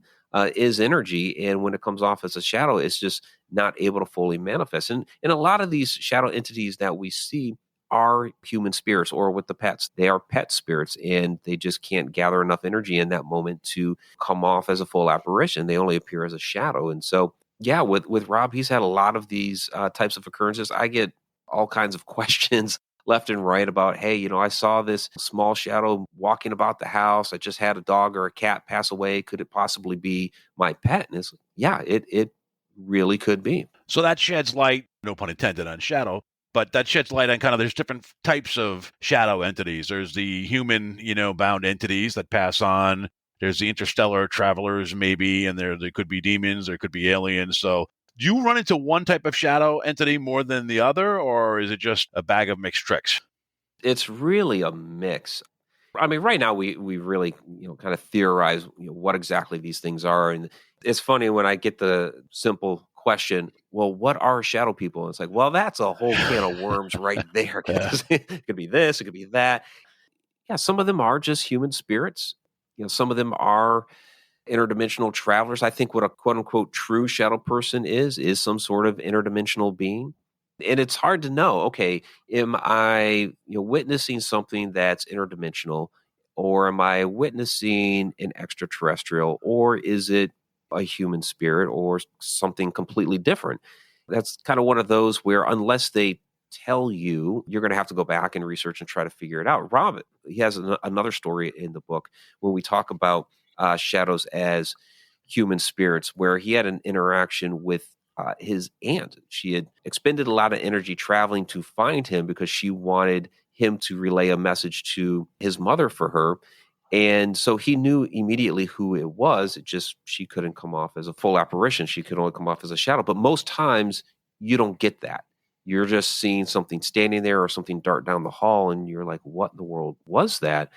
is energy. And when it comes off as a shadow, it's just not able to fully manifest. And a lot of these shadow entities that we see are human spirits, or with the pets, they are pet spirits, and they just can't gather enough energy in that moment to come off as a full apparition. They only appear as a shadow. And so, yeah, with Rob, he's had a lot of these types of occurrences. I get all kinds of questions left and right about, hey, I saw this small shadow walking about the house. I just had a dog or a cat pass away. Could it possibly be my pet? And it really could be. So that sheds light, no pun intended, on shadow, but that sheds light on kind of, there's different types of shadow entities. There's the human, bound entities that pass on. There's the interstellar travelers, maybe, and there could be demons, there could be aliens. So do you run into one type of shadow entity more than the other, or is it just a bag of mixed tricks? It's really a mix. I mean, right now we really, kind of theorize, what exactly these things are. And it's funny when I get the simple question, well, what are shadow people? And it's like, well, that's a whole can of worms right there. It could be this, it could be that. Yeah, some of them are just human spirits. Some of them are interdimensional travelers. I think what a quote unquote true shadow person is some sort of interdimensional being. And it's hard to know, okay, am I witnessing something that's interdimensional, or am I witnessing an extraterrestrial, or is it a human spirit, or something completely different? That's kind of one of those where, unless they tell you, you're going to have to go back and research and try to figure it out. Rob, he has another story in the book where we talk about shadows as human spirits, where he had an interaction with his aunt. She had expended a lot of energy traveling to find him because she wanted him to relay a message to his mother for her. And so he knew immediately who it was. It just, she couldn't come off as a full apparition. She could only come off as a shadow. But most times you don't get that. You're just seeing something standing there or something dart down the hall, and you're like, what in the world was that?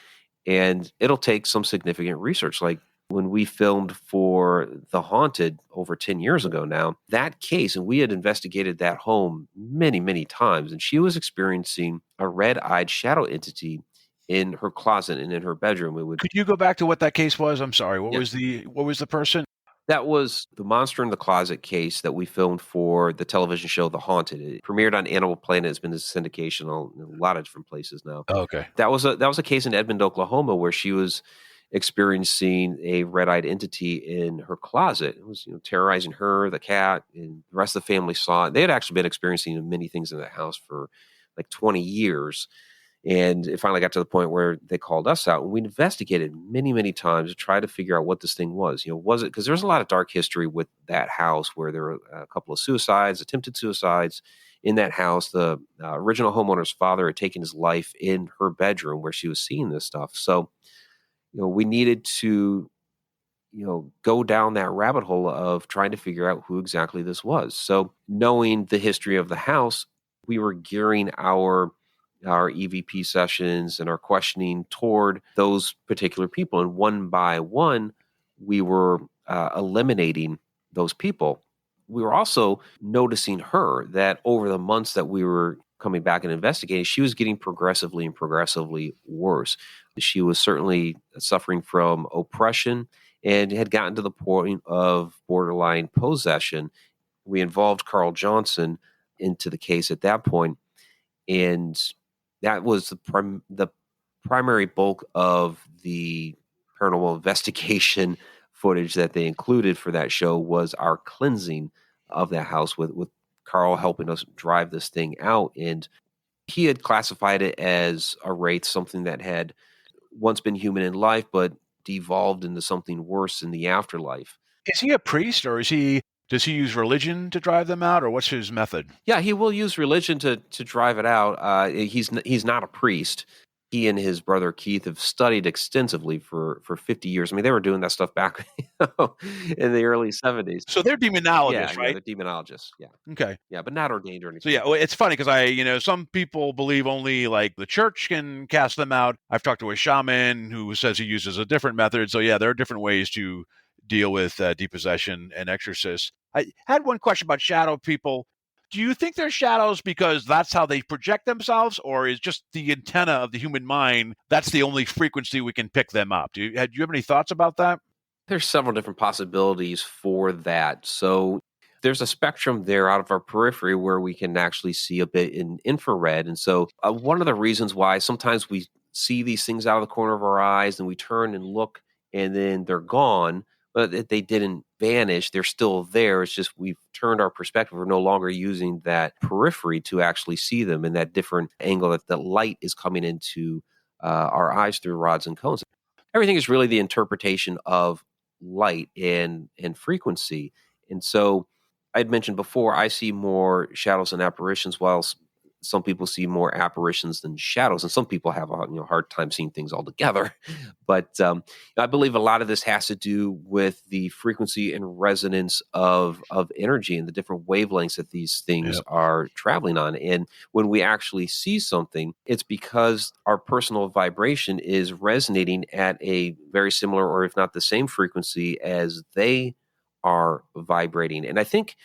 And it'll take some significant research. Like when we filmed for The Haunted over 10 years ago now, that case, and we had investigated that home many, many times, and she was experiencing a red-eyed shadow entity in her closet and in her bedroom. Could you go back to what that case was? I'm sorry. What Yeah. was the person? That was the Monster in the Closet case that we filmed for the television show The Haunted. It premiered on Animal Planet. It's been in syndication in a lot of different places now. Oh, okay. That was a case in Edmond, Oklahoma, where she was experiencing a red-eyed entity in her closet. It was terrorizing her, the cat, and the rest of the family saw it. They had actually been experiencing many things in that house for like 20 years. And it finally got to the point where they called us out, and we investigated many, many times to try to figure out what this thing was. Was it, because there's a lot of dark history with that house, where there were a couple of suicides, attempted suicides in that house. The original homeowner's father had taken his life in her bedroom where she was seeing this stuff. So, we needed to, go down that rabbit hole of trying to figure out who exactly this was. So knowing the history of the house, we were gearing our EVP sessions and our questioning toward those particular people. And one by one, we were eliminating those people. We were also noticing her, that over the months that we were coming back and investigating, she was getting progressively worse. She was certainly suffering from oppression and had gotten to the point of borderline possession. We involved Carl Johnson into the case at that point, and that was the primary bulk of the paranormal investigation footage that they included for that show, was our cleansing of that house with Carl helping us drive this thing out. And he had classified it as a wraith, something that had once been human in life, but devolved into something worse in the afterlife. Is he a priest, or does he use religion to drive them out, or what's his method? Yeah, he will use religion to drive it out. He's not a priest. He and his brother Keith have studied extensively for 50 years. I mean, they were doing that stuff back in the early 70s. So they're demonologists, Yeah, right? they're demonologists. Yeah. Okay. Yeah, but not ordained or anything. So yeah, well, it's funny because some people believe only like the church can cast them out. I've talked to a shaman who says he uses a different method. So yeah, there are different ways to deal with depossession and exorcists. I had one question about shadow people. Do you think they're shadows because that's how they project themselves, or is just the antenna of the human mind, that's the only frequency we can pick them up? Do you have any thoughts about that? There's several different possibilities for that. So there's a spectrum there out of our periphery where we can actually see a bit in infrared. And so one of the reasons why sometimes we see these things out of the corner of our eyes and we turn and look and then they're gone, but they didn't vanish. They're still there. It's just we've turned our perspective. We're no longer using that periphery to actually see them in that different angle that the light is coming into our eyes through rods and cones. Everything is really the interpretation of light and frequency. And so I'd mentioned before, I see more shadows and apparitions, while some people see more apparitions than shadows, and some people have a hard time seeing things altogether. But I believe a lot of this has to do with the frequency and resonance of energy and the different wavelengths that these things are traveling on. And when we actually see something, it's because our personal vibration is resonating at a very similar, or if not the same frequency as they are vibrating. And I think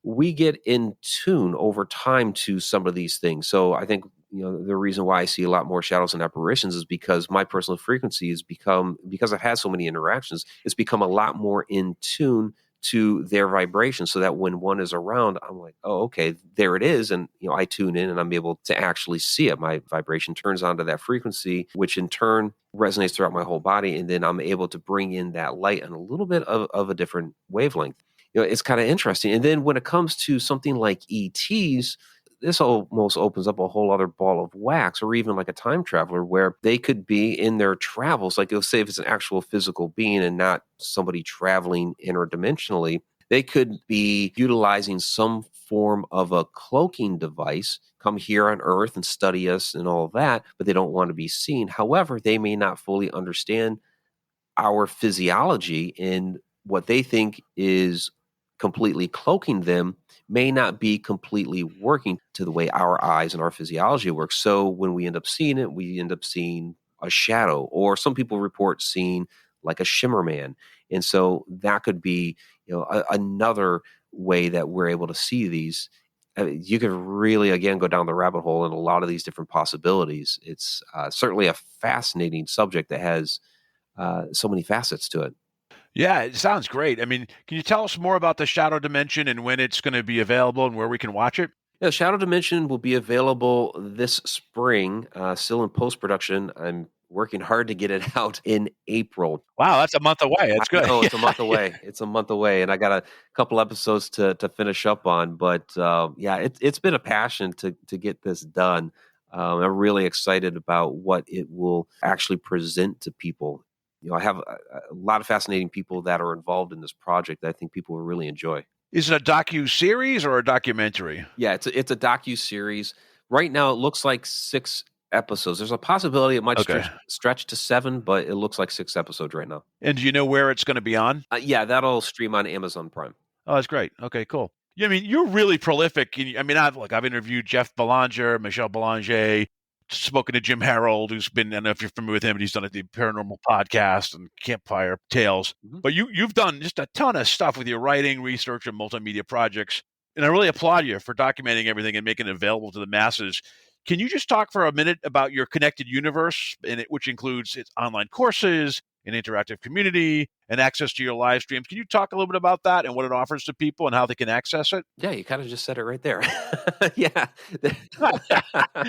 we get in tune over time to some of these things. So I think, the reason why I see a lot more shadows and apparitions is because my personal frequency has become, because I've had so many interactions, it's become a lot more in tune to their vibration, so that when one is around, I'm like, oh, okay, there it is. And, I tune in and I'm able to actually see it. My vibration turns onto that frequency, which in turn resonates throughout my whole body. And then I'm able to bring in that light on a little bit of a different wavelength. It's kind of interesting. And then when it comes to something like ETs, this almost opens up a whole other ball of wax, or even like a time traveler, where they could be in their travels. Like, let's say if it's an actual physical being and not somebody traveling interdimensionally, they could be utilizing some form of a cloaking device, come here on Earth and study us and all of that, but they don't want to be seen. However, they may not fully understand our physiology, and what they think is completely cloaking them may not be completely working to the way our eyes and our physiology works. So when we end up seeing it, we end up seeing a shadow, or some people report seeing like a shimmer man. And so that could be, another way that we're able to see these. You could really, again, go down the rabbit hole in a lot of these different possibilities. It's certainly a fascinating subject that has so many facets to it. Yeah, it sounds great. I mean, can you tell us more about the Shadow Dimension and when it's going to be available and where we can watch it? Yeah, Shadow Dimension will be available this spring, still in post-production. I'm working hard to get it out in April. Wow, that's a month away. That's good. Oh, it's a month away. It's a month away, and I got a couple episodes to finish up on. But it's been a passion to get this done. I'm really excited about what it will actually present to people. I have a lot of fascinating people that are involved in this project that I think people will really enjoy. Is it a docu-series or a documentary? Yeah, it's a docu-series. Right now, it looks like 6 episodes. There's a possibility it might stretch to 7, but it looks like 6 episodes right now. And do you know where it's going to be on? Yeah, that'll stream on Amazon Prime. Oh, that's great. Okay, cool. Yeah, I mean, you're really prolific. I've interviewed Jeff Belanger, Michelle Belanger, spoken to Jim Harold, who's been, I don't know if you're familiar with him, but he's done the Paranormal Podcast and Campfire Tales. Mm-hmm. But you've done just a ton of stuff with your writing, research, and multimedia projects. And I really applaud you for documenting everything and making it available to the masses. Can you just talk for a minute about your connected universe, which includes its online courses, an interactive community, and access to your live streams? Can you talk a little bit about that and what it offers to people and how they can access it? Yeah, you kind of just said it right there. Yeah.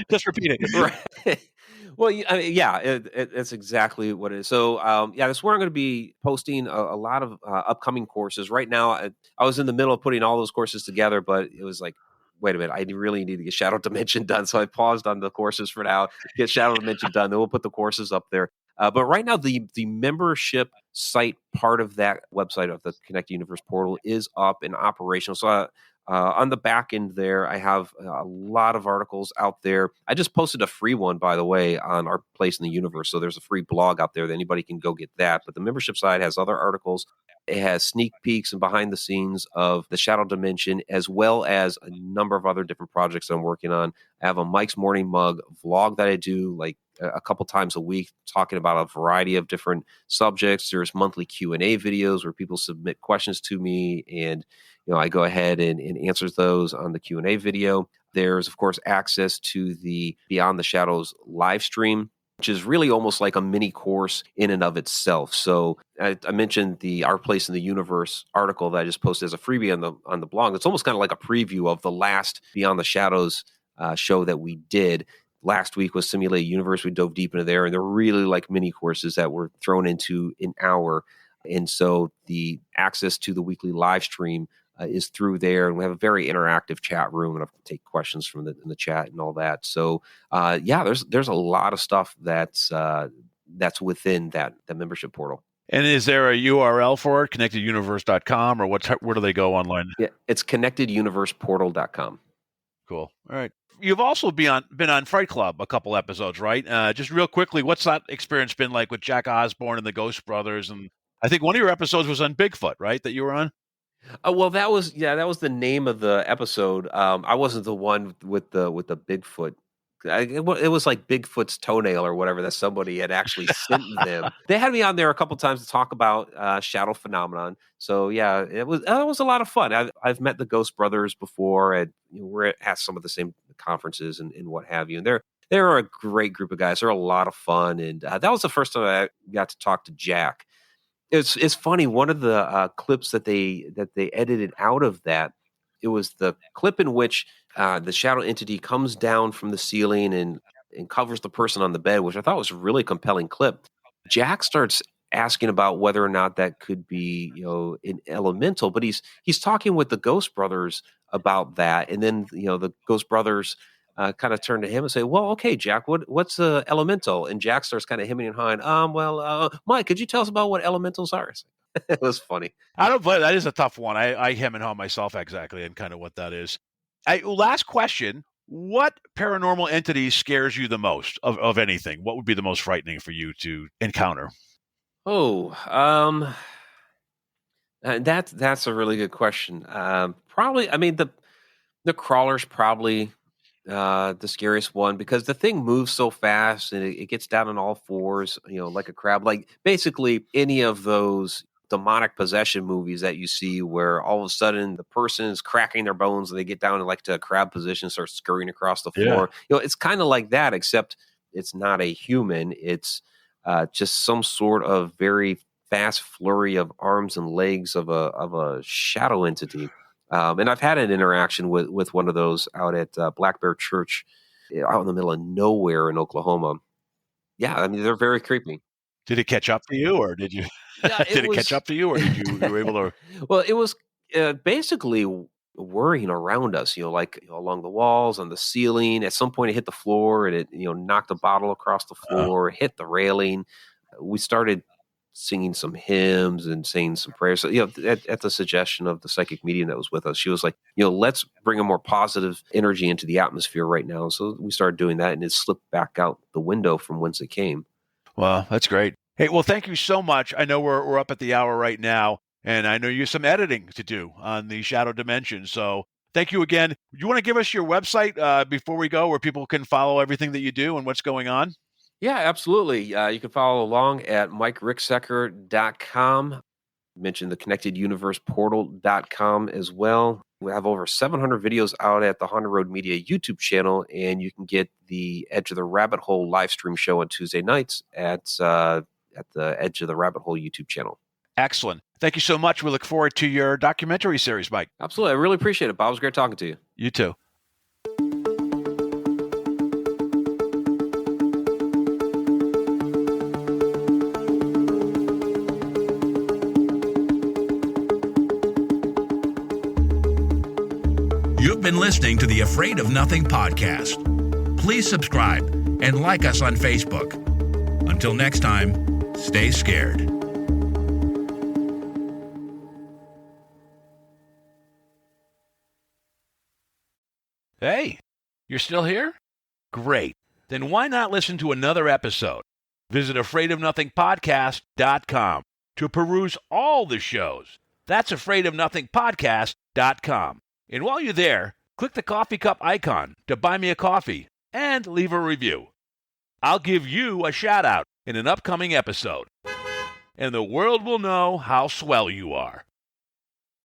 Just repeat it. Right. Well, it's exactly what it is. So, that's where I'm going to be posting a lot of upcoming courses. Right now, I was in the middle of putting all those courses together, but it was like, wait a minute, I really need to get Shadow Dimension done. So I paused on the courses for now, get Shadow Dimension done. Then we'll put the courses up there. But right now, the membership site part of that website of the Connect Universe portal is up and operational. So on the back end there, I have a lot of articles out there. I just posted a free one, by the way, on our place in the universe. So there's a free blog out there that anybody can go get that. But the membership side has other articles. It has sneak peeks and behind the scenes of the Shadow Dimension, as well as a number of other different projects I'm working on. I have a Mike's Morning Mug vlog that I do like a couple times a week, talking about a variety of different subjects. There's monthly Q&A videos where people submit questions to me, and I go ahead and answer those on the Q&A video. There's, of course, access to the Beyond the Shadows live stream which is really almost like a mini course in and of itself. So I mentioned the Our Place in the Universe article that I just posted as a freebie on the blog. It's almost kind of like a preview of the last Beyond the Shadows show that we did. Last week was Simulated Universe. We dove deep into there, and they're really like mini courses that were thrown into an hour. And so the access to the weekly live stream is through there, and we have a very interactive chat room, and I can take questions from in the chat and all that. So there's a lot of stuff that's within that membership portal. And is there a URL for it, connecteduniverse.com, or where do they go online? Yeah, it's connecteduniverseportal.com. Cool. All right. You've also been on Fright Club a couple episodes, right? Just real quickly, what's that experience been like with Jack Osborne and the Ghost Brothers? And I think one of your episodes was on Bigfoot, right? That you were on? Well, that was the name of the episode. I wasn't the one with the Bigfoot. It was like Bigfoot's toenail or whatever that somebody had actually sent them. They had me on there a couple times to talk about shadow phenomenon. So yeah, it was a lot of fun. I've met the Ghost Brothers before, and we're at some of the same conferences and what have you. And they're a great group of guys. They're a lot of fun, and that was the first time I got to talk to Jack. It's funny. One of the clips that they edited out of that, it was the clip in which the shadow entity comes down from the ceiling and covers the person on the bed, which I thought was a really compelling clip. Jack starts asking about whether or not that could be, an elemental, but he's talking with the Ghost Brothers about that, and then the Ghost Brothers kind of turn to him and say, "Well, okay, Jack, what's elemental?" And Jack starts kind of hemming and hawing. Mike, could you tell us about what elementals are? It was funny. I don't blame. That is a tough one. I hem and haw myself exactly and kind of what that is. Last question. What paranormal entity scares you the most of anything? What would be the most frightening for you to encounter? That's a really good question. Probably, I mean, the crawler's probably the scariest one, because the thing moves so fast and it gets down on all fours, like a crab. Like basically any of those demonic possession movies that you see where all of a sudden the person is cracking their bones and they get down to a crab position, start scurrying across the floor. Yeah. It's kind of like that, except it's not a human. It's just some sort of very fast flurry of arms and legs of a shadow entity. And I've had an interaction with one of those out at Black Bear Church out in the middle of nowhere in Oklahoma. Yeah, I mean, they're very creepy. Did it catch up to you, or did you? Yeah, did it catch up to you, or did you were able to? Well, it was basically whirring around us, along the walls, on the ceiling. At some point, it hit the floor and it, knocked a bottle across the floor, hit the railing. We started singing some hymns and saying some prayers. So, at the suggestion of the psychic medium that was with us, she was like, let's bring a more positive energy into the atmosphere right now. So we started doing that, and it slipped back out the window from whence it came. Well, that's great. Hey, well, thank you so much. I know we're up at the hour right now, and I know you have some editing to do on the Shadow Dimension. So thank you again. You want to give us your website before we go, where people can follow everything that you do and what's going on? Yeah, absolutely. You can follow along at MikeRicksecker.com. Mentioned the ConnectedUniversePortal.com as well. We have over 700 videos out at the Haunted Road Media YouTube channel, and you can get the Edge of the Rabbit Hole live stream show on Tuesday nights at the Edge of the Rabbit Hole YouTube channel. Excellent. Thank you so much. We look forward to your documentary series, Mike. Absolutely. I really appreciate it, Bob. It was great talking to you. You too. You've been listening to the Afraid of Nothing podcast. Please subscribe and like us on Facebook. Until next time, stay scared. Hey, you're still here? Great. Then why not listen to another episode? Visit AfraidOfNothingPodcast.com to peruse all the shows. That's AfraidOfNothingPodcast.com. And while you're there, click the coffee cup icon to buy me a coffee and leave a review. I'll give you a shout out in an upcoming episode, and the world will know how swell you are.